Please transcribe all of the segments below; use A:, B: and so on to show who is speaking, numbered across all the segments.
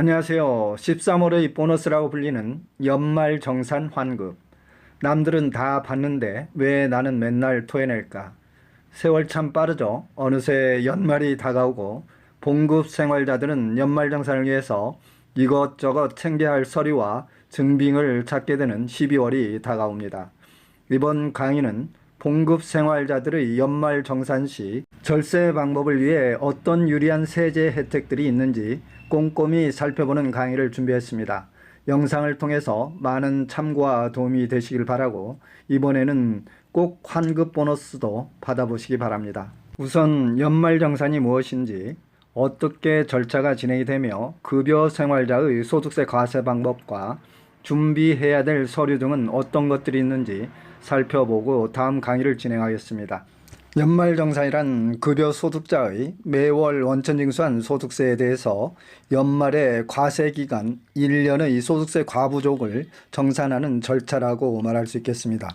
A: 안녕하세요. 13월의 보너스라고 불리는 연말정산 환급. 남들은 다 받는데 왜 나는 맨날 토해낼까? 세월 참 빠르죠. 어느새 연말이 다가오고 봉급 생활자들은 연말정산을 위해서 이것저것 챙겨야 할 서류와 증빙을 찾게 되는 12월이 다가옵니다. 이번 강의는 봉급 생활자들의 연말정산 시 절세 방법을 위해 어떤 유리한 세제 혜택들이 있는지 꼼꼼히 살펴보는 강의를 준비했습니다. 영상을 통해서 많은 참고와 도움이 되시길 바라고 이번에는 꼭 환급 보너스도 받아보시기 바랍니다. 우선 연말정산이 무엇인지, 어떻게 절차가 진행이 되며 급여 생활자의 소득세 과세 방법과 준비해야 될 서류 등은 어떤 것들이 있는지 살펴보고 다음 강의를 진행하겠습니다. 연말정산이란 급여 소득자의 매월 원천징수한 소득세에 대해서 연말의 과세기간 1년의 소득세 과부족을 정산하는 절차라고 말할 수 있겠습니다.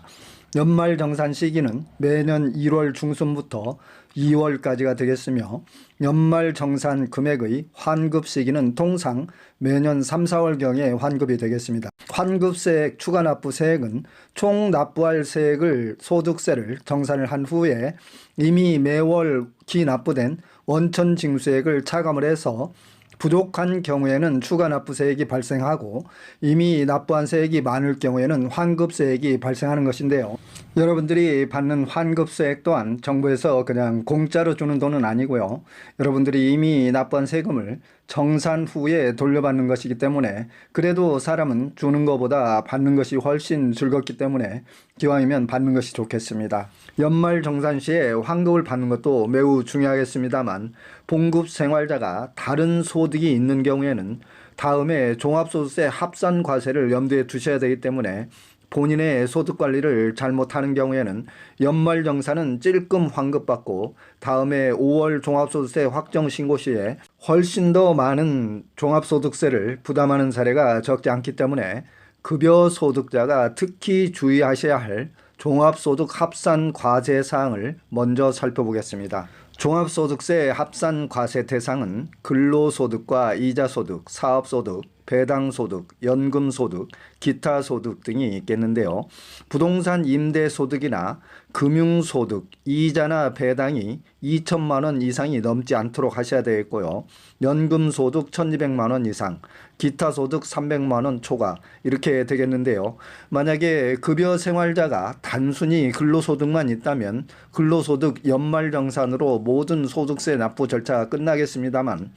A: 연말정산 시기는 매년 1월 중순부터 2월까지가 되겠으며 연말정산 금액의 환급 시기는 통상 매년 3, 4월경에 환급이 되겠습니다. 환급세액 추가납부세액은 총 납부할 세액을 소득세를 정산을 한 후에 이미 매월 기납부된 원천징수액을 차감을 해서 부족한 경우에는 추가납부세액이 발생하고 이미 납부한 세액이 많을 경우에는 환급세액이 발생하는 것인데요. 여러분들이 받는 환급세액 또한 정부에서 그냥 공짜로 주는 돈은 아니고요. 여러분들이 이미 납부한 세금을 정산 후에 돌려받는 것이기 때문에 그래도 사람은 주는 것보다 받는 것이 훨씬 즐겁기 때문에 기왕이면 받는 것이 좋겠습니다. 연말정산 시에 환급을 받는 것도 매우 중요하겠습니다만 봉급 생활자가 다른 소득이 있는 경우에는 다음에 종합소득세 합산과세를 염두에 두셔야 되기 때문에 본인의 소득 관리를 잘못하는 경우에는 연말정산은 찔끔 환급받고 다음에 5월 종합소득세 확정신고 시에 훨씬 더 많은 종합소득세를 부담하는 사례가 적지 않기 때문에 급여 소득자가 특히 주의하셔야 할 종합소득 합산 과세 사항을 먼저 살펴보겠습니다. 종합소득세 합산 과세 대상은 근로소득과 이자소득, 사업소득, 배당소득, 연금소득, 기타소득 등이 있겠는데요. 부동산 임대소득이나 금융소득, 이자나 배당이 2천만 원 이상이 넘지 않도록 하셔야 되겠고요. 연금소득 1,200만 원 이상, 기타소득 300만 원 초과 이렇게 되겠는데요. 만약에 급여 생활자가 단순히 근로소득만 있다면 근로소득 연말정산으로 모든 소득세 납부 절차가 끝나겠습니다만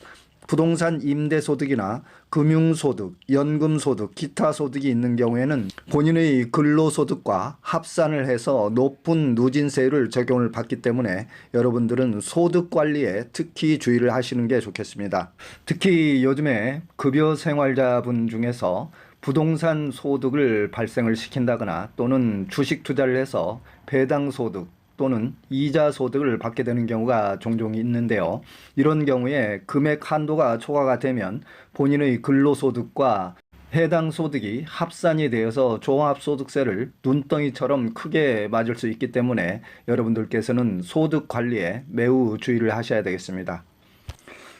A: 부동산 임대소득이나 금융소득, 연금소득, 기타소득이 있는 경우에는 본인의 근로소득과 합산을 해서 높은 누진세율을 적용을 받기 때문에 여러분들은 소득관리에 특히 주의를 하시는 게 좋겠습니다. 특히 요즘에 급여 생활자분 중에서 부동산 소득을 발생을 시킨다거나 또는 주식 투자를 해서 배당소득 또는 이자 소득을 받게 되는 경우가 종종 있는데요. 이런 경우에 금액 한도가 초과가 되면 본인의 근로소득과 해당 소득이 합산이 되어서 종합소득세를 눈덩이처럼 크게 맞을 수 있기 때문에 여러분들께서는 소득 관리에 매우 주의를 하셔야 되겠습니다.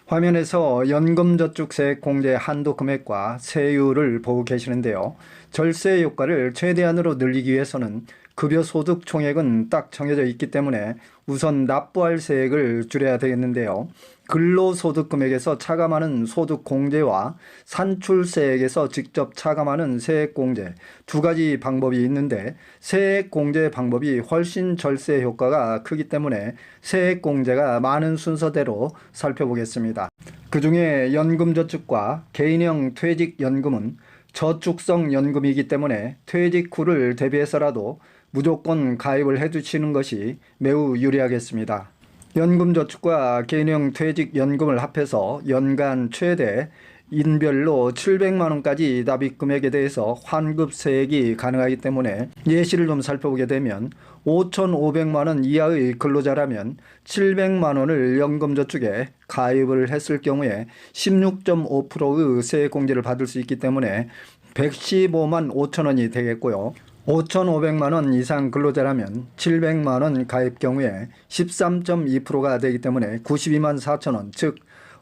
A: 화면에서 연금저축세액 공제 한도 금액과 세율을 보고 계시는데요. 절세 효과를 최대한으로 늘리기 위해서는 급여 소득 총액은 딱 정해져 있기 때문에 우선 납부할 세액을 줄여야 되겠는데요. 근로소득 금액에서 차감하는 소득 공제와 산출세액에서 직접 차감하는 세액 공제 두 가지 방법이 있는데 세액 공제 방법이 훨씬 절세 효과가 크기 때문에 세액 공제가 많은 순서대로 살펴보겠습니다. 그 중에 연금저축과 개인형 퇴직연금은 저축성 연금이기 때문에 퇴직 후를 대비해서라도 무조건 가입을 해두시는 것이 매우 유리하겠습니다. 연금저축과 개인형 퇴직연금을 합해서 연간 최대 인별로 700만 원까지 납입 금액에 대해서 환급세액이 가능하기 때문에 예시를 좀 살펴보게 되면 5,500만 원 이하의 근로자라면 700만 원을 연금저축에 가입을 했을 경우에 16.5%의 세액공제를 받을 수 있기 때문에 115만 5천 원이 되겠고요. 5,500만 원 이상 근로자라면 700만 원 가입 경우에 13.2%가 되기 때문에 92만 4천 원, 즉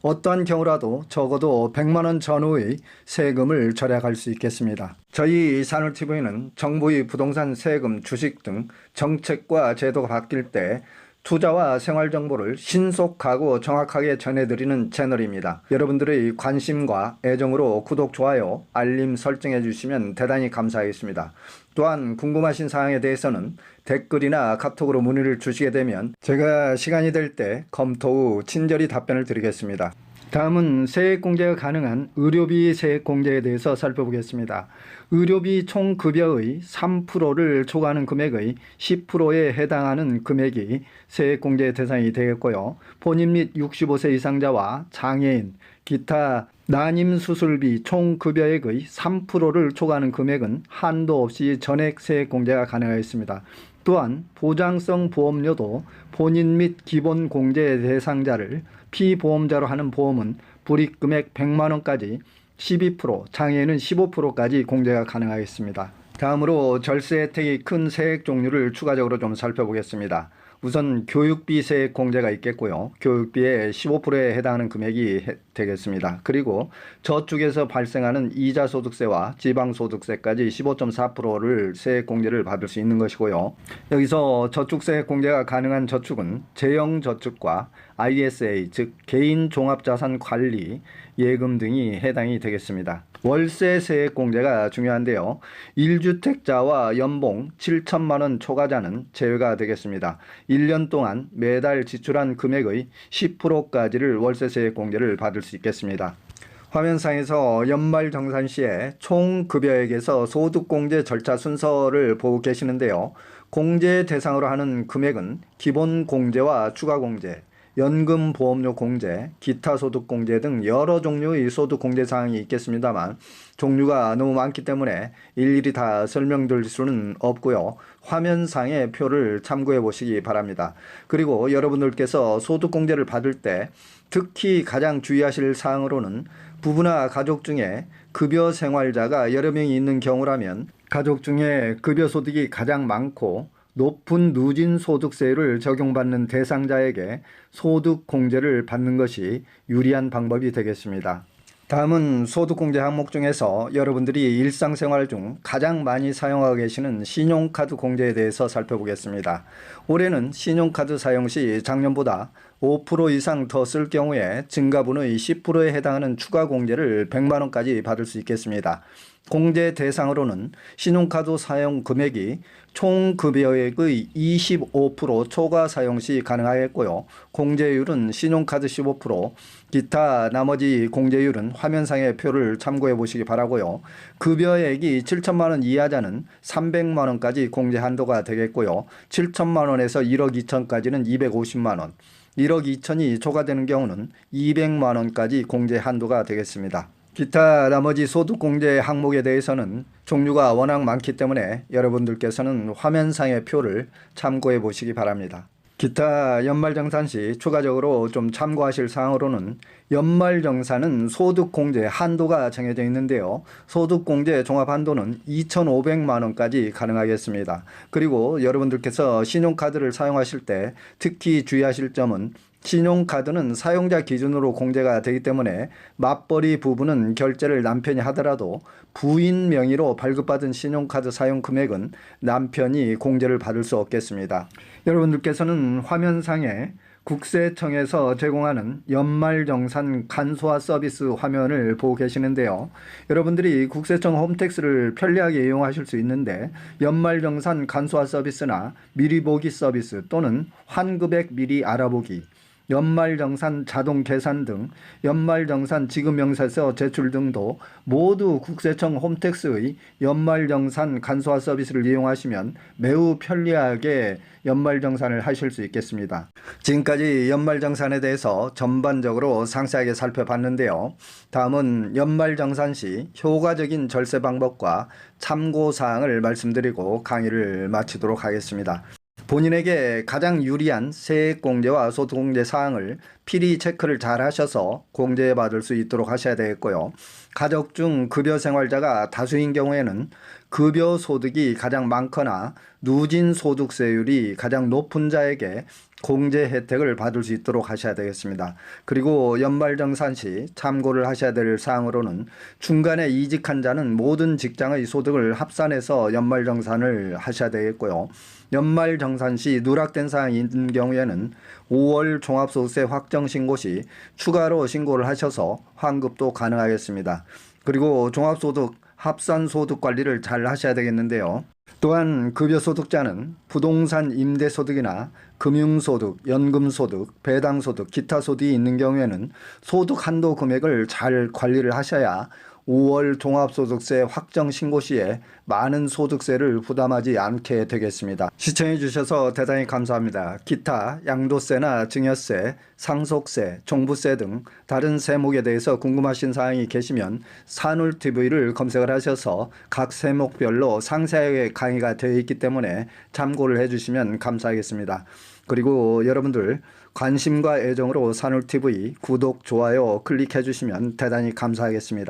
A: 어떠한 경우라도 적어도 100만 원 전후의 세금을 절약할 수 있겠습니다. 저희 산울TV는 정부의 부동산 세금, 주식 등 정책과 제도가 바뀔 때 투자와 생활 정보를 신속하고 정확하게 전해드리는 채널입니다. 여러분들의 관심과 애정으로 구독, 좋아요, 알림 설정해 주시면 대단히 감사하겠습니다. 또한 궁금하신 사항에 대해서는 댓글이나 카톡으로 문의를 주시게 되면 제가 시간이 될 때 검토 후 친절히 답변을 드리겠습니다. 다음은 세액공제가 가능한 의료비 세액공제에 대해서 살펴보겠습니다. 의료비 총급여의 3%를 초과하는 금액의 10%에 해당하는 금액이 세액공제 대상이 되겠고요. 본인 및 65세 이상자와 장애인, 기타 난임수술비 총급여액의 3%를 초과하는 금액은 한도 없이 전액 세액공제가 가능하겠습니다. 또한 보장성 보험료도 본인 및 기본공제 대상자를 피보험자로 하는 보험은 불이익금액 100만 원까지 12%, 장애인은 15%까지 공제가 가능하겠습니다. 다음으로 절세 혜택이 큰 세액 종류를 추가적으로 좀 살펴보겠습니다. 우선 교육비 세액 공제가 있겠고요. 교육비의 15%에 해당하는 금액이 되겠습니다. 그리고 저축에서 발생하는 이자소득세와 지방소득세까지 15.4%를 세액 공제를 받을 수 있는 것이고요. 여기서 저축세 공제가 가능한 저축은 재형저축과 ISA, 즉 개인종합자산관리 예금 등이 해당이 되겠습니다. 월세 세액 공제가 중요한데요. 1주택자와 연봉 7천만 원 초과자는 제외가 되겠습니다. 1년 동안 매달 지출한 금액의 10%까지를 월세 세액 공제를 받을 수 있겠습니다. 화면상에서 연말정산 시에 총 급여액에서 소득공제 절차 순서를 보고 계시는데요. 공제 대상으로 하는 금액은 기본공제와 추가공제, 연금보험료 공제, 기타 소득공제 등 여러 종류의 소득공제 사항이 있겠습니다만 종류가 너무 많기 때문에 일일이 다 설명드릴 수는 없고요. 화면상의 표를 참고해 보시기 바랍니다. 그리고 여러분들께서 소득공제를 받을 때 특히 가장 주의하실 사항으로는 부부나 가족 중에 급여 생활자가 여러 명이 있는 경우라면 가족 중에 급여 소득이 가장 많고 높은 누진소득세율을 적용받는 대상자에게 소득공제를 받는 것이 유리한 방법이 되겠습니다. 다음은 소득공제 항목 중에서 여러분들이 일상생활 중 가장 많이 사용하고 계시는 신용카드 공제에 대해서 살펴보겠습니다. 올해는 신용카드 사용 시 작년보다 5% 이상 더 쓸 경우에 증가분의 10%에 해당하는 추가 공제를 100만 원까지 받을 수 있겠습니다. 공제 대상으로는 신용카드 사용 금액이 총 급여액의 25% 초과 사용 시 가능하겠고요. 공제율은 신용카드 15%, 기타 나머지 공제율은 화면상의 표를 참고해 보시기 바라고요. 급여액이 7천만 원 이하자는 300만 원까지 공제 한도가 되겠고요. 7천만 원에서 1억 2천까지는 250만 원, 1억 2천이 초과되는 경우는 200만 원까지 공제 한도가 되겠습니다. 기타 나머지 소득공제 항목에 대해서는 종류가 워낙 많기 때문에 여러분들께서는 화면상의 표를 참고해 보시기 바랍니다. 기타 연말정산 시 추가적으로 좀 참고하실 사항으로는 연말정산은 소득공제 한도가 정해져 있는데요. 소득공제 종합한도는 2,500만 원까지 가능하겠습니다. 그리고 여러분들께서 신용카드를 사용하실 때 특히 주의하실 점은 신용카드는 사용자 기준으로 공제가 되기 때문에 맞벌이 부부는 결제를 남편이 하더라도 부인 명의로 발급받은 신용카드 사용 금액은 남편이 공제를 받을 수 없겠습니다. 여러분들께서는 화면상에 국세청에서 제공하는 연말정산 간소화 서비스 화면을 보고 계시는데요. 여러분들이 국세청 홈택스를 편리하게 이용하실 수 있는데 연말정산 간소화 서비스나 미리 보기 서비스 또는 환급액 미리 알아보기, 연말정산 자동 계산 등 연말정산 지급명세서 제출 등도 모두 국세청 홈택스의 연말정산 간소화 서비스를 이용하시면 매우 편리하게 연말정산을 하실 수 있겠습니다. 지금까지 연말정산에 대해서 전반적으로 상세하게 살펴봤는데요. 다음은 연말정산 시 효과적인 절세 방법과 참고사항을 말씀드리고 강의를 마치도록 하겠습니다. 본인에게 가장 유리한 세액공제와 소득공제 사항을 필히 체크를 잘 하셔서 공제 받을 수 있도록 하셔야 되겠고요. 가족 중 급여 생활자가 다수인 경우에는 급여 소득이 가장 많거나 누진 소득세율이 가장 높은 자에게 공제 혜택을 받을 수 있도록 하셔야 되겠습니다. 그리고 연말정산 시 참고를 하셔야 될 사항으로는 중간에 이직한 자는 모든 직장의 소득을 합산해서 연말정산을 하셔야 되겠고요. 연말정산 시 누락된 사항이 있는 경우에는 5월 종합소득세 확정 신고 시 추가로 신고를 하셔서 환급도 가능하겠습니다. 그리고 종합소득 합산소득 관리를 잘 하셔야 되겠는데요. 또한 급여소득자는 부동산 임대소득이나 금융소득, 연금소득, 배당소득, 기타 소득이 있는 경우에는 소득 한도 금액을 잘 관리를 하셔야 5월 종합소득세 확정 신고 시에 많은 소득세를 부담하지 않게 되겠습니다. 시청해 주셔서 대단히 감사합니다. 기타 양도세나 증여세, 상속세, 종부세 등 다른 세목에 대해서 궁금하신 사항이 계시면 산울TV를 검색을 하셔서 각 세목별로 상세하게 강의가 되어 있기 때문에 참고를 해주시면 감사하겠습니다. 그리고 여러분들 관심과 애정으로 산울TV 구독, 좋아요 클릭해 주시면 대단히 감사하겠습니다.